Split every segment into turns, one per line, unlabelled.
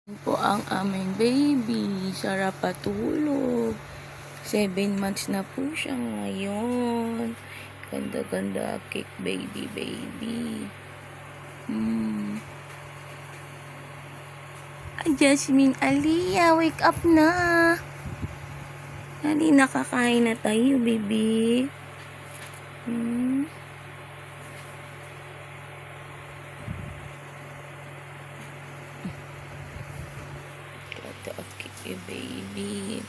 Po ang aming baby. Sarap patulog. 7 months na po siya ngayon. Ganda-ganda cake baby. Ay, Jasmine, Aliyah, wake up na. Dali, nakakain na tayo, baby. Okay, baby.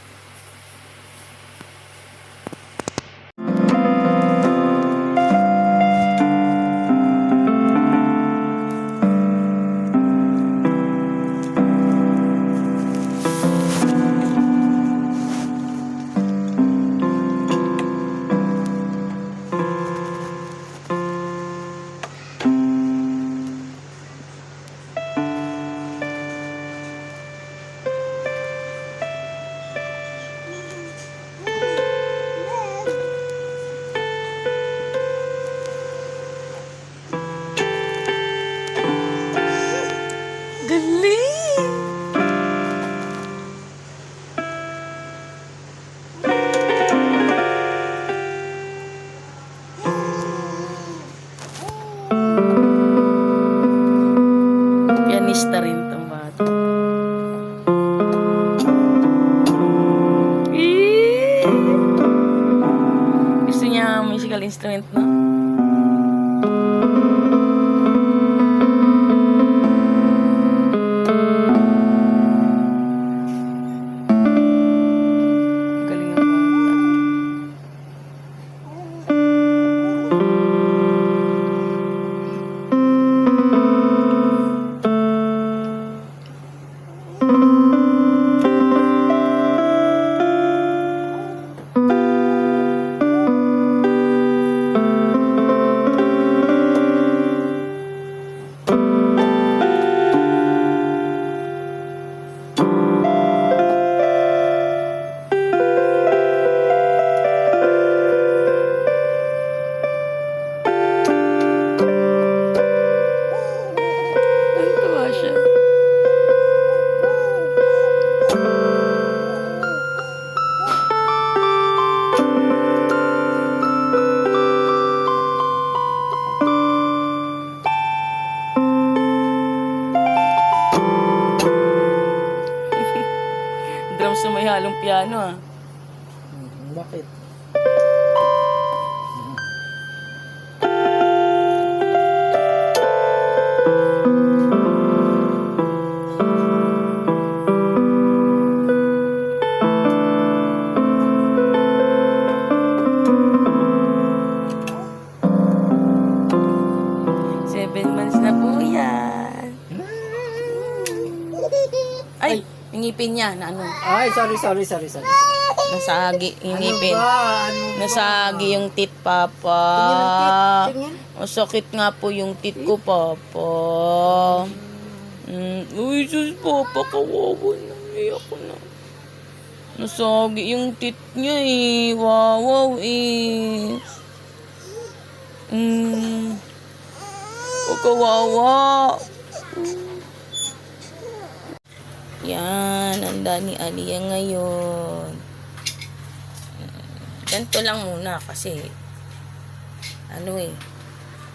Galing! Pianista rin tong bata. Gusto niya musical instrument, no? Galing ang drums na may halong piano, ah.
Bakit?
Months na po yan. Ay, yung ngipin niya na ano.
Ay, sorry.
Nasagi yung ngipin.
Ano ba?
Nasagi yung tit, Papa.
Tingin.
Masakit nga po yung tit ko, Papa. Uy, sus, Papa, kawawa na. Iyak ko na. Nasagi yung tit niya eh. Wow eh. Kawawa. Yan, handa ni Aliyah ngayon. Ganito lang muna kasi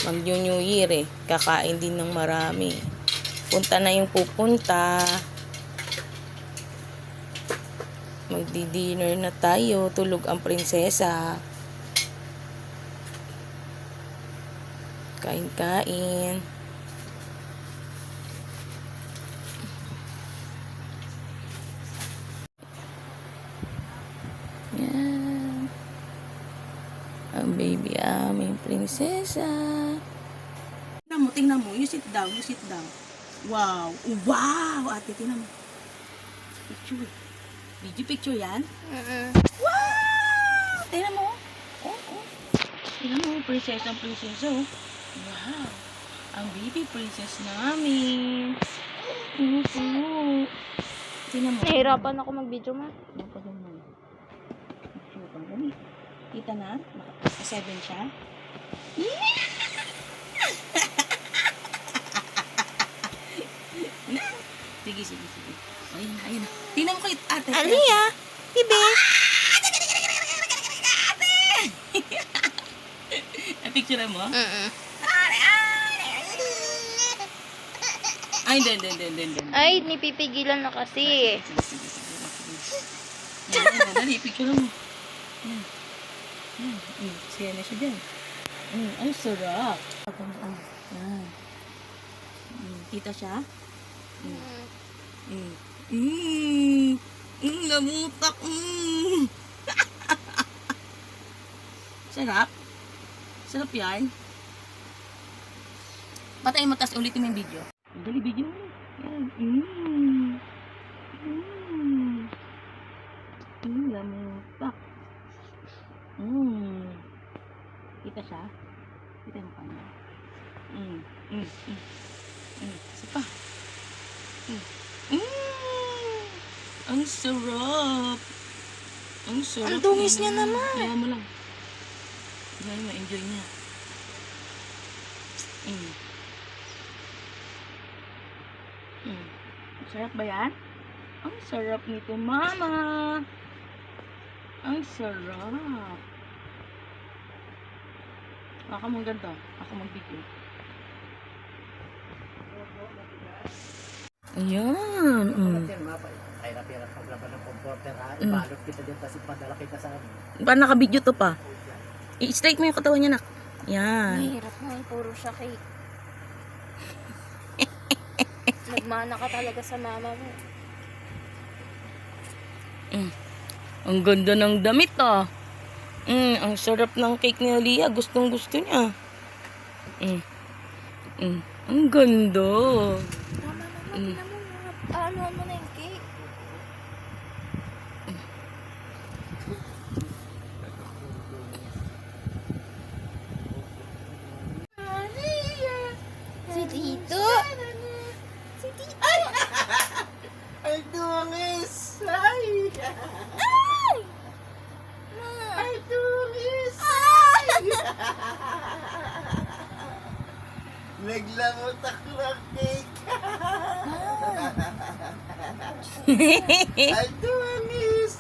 mag-New Year eh. Kakain din ng marami. Punta na yung pupunta. Magdi-dinner na tayo. Tulog ang prinsesa. Kain. Yan. Ang baby aming prinsesa. Tingnan mo. You sit down. Wow. Ate, tingnan mo. Picture. Video picture yan? Wow! Tingnan mo. Tingnan mo. Prinsesa. Wow. Ang baby princess namin. Tingnan mo.
Nahirapan ako mag-video, ma.
Kita na? 7 siya? Sige, sige, sige. Ayun na, ayun na. Tingnan mo kay ate.
Alia, Bibi.
Picture mo?
Mm-mm.
Ay, hindi.
Ay, nipipigilan na kasi.
Dali, picture mo. Siya na siya dyan. Ang sarap. Kita siya? Namutak. Sarap? Sarap yan? Patayin mo, tas ulitin mo yung video. Dali, video mo. Yan. Lamutak. Kita siya? Kita mo kanya. Isa pa. Ang sarap. Ang sarap.
Ang dungis niya naman.
Kaya mo lang. Kaya mo, enjoy niya. Sarap ba yan? Ang sarap nito, mama. Ang sarap. Ako mong ganito. Ako mag-video. Ayan.
Ay, napirap ang laban ng comforter ha. Ibalot kita dyan, tapos ipadala kita sa amin.
Paano naka-video to pa? I-straight mo yung katawan niya, nak. Yan.
Mahirap nga, puro siya cake. Nagmana ka talaga sa mama mo.
Ang ganda ng damit, ah. Ang sarap ng cake ni Alia. Gustong gusto niya. Ang ganda.
Mama, tinan mo nga. Anuhan mo na yung cake. Si Tito. Si Tito.
Ay, dungis! Ay!
Ay!
Ay, dungis! Naglamutak ng cake! Ay, dungis!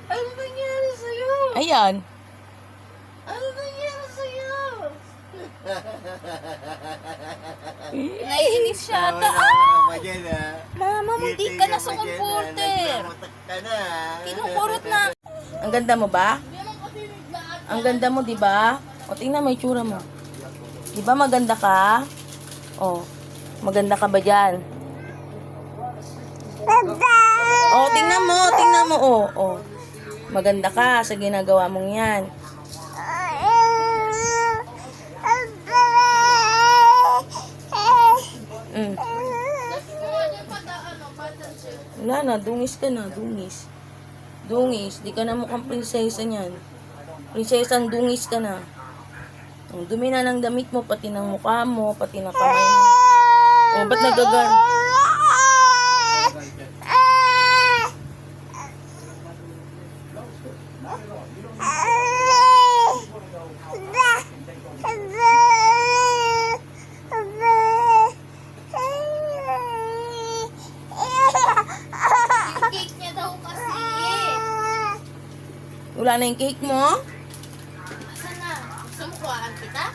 Ano nangyari sa'yo?
Ayan.
Ano nangyari sa'yo?
Naiinis siya ata. Mama, hindi ka na sa comforter.
Ka na.
Kinukurot na.
Ang ganda mo ba? Ang ganda mo, di ba? O, tingnan mo yung tsura mo. Di ba maganda ka? O, maganda ka ba dyan? O, tingnan mo, o. Maganda ka sa ginagawa mong yan. Wala na, dungis ka na, dungis. Dungis, di ka na mukhang prinsesa niyan. Prinsesang dungis ka na. Ang dumi na ng damit mo, pati ng mukha mo, pati ng kamay mo. O, ba't nagagar?
Yung cake niya daw kasi.
Wala na yung cake mo?
Asan na? Gusto mo kuhaan kita?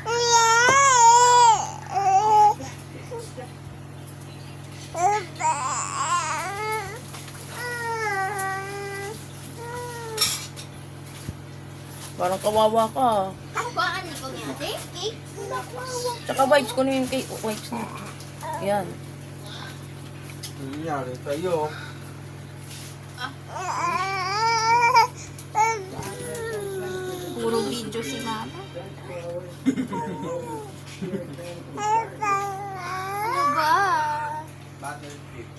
Parang kawawa ka.
Kuhaan niyo kung ate? Cake?
Tsaka wipes ko na yung cake. Wipes na. Yan.
Nangyari sa'yo.
Puro video si mama. Ano ba?
Battlefield.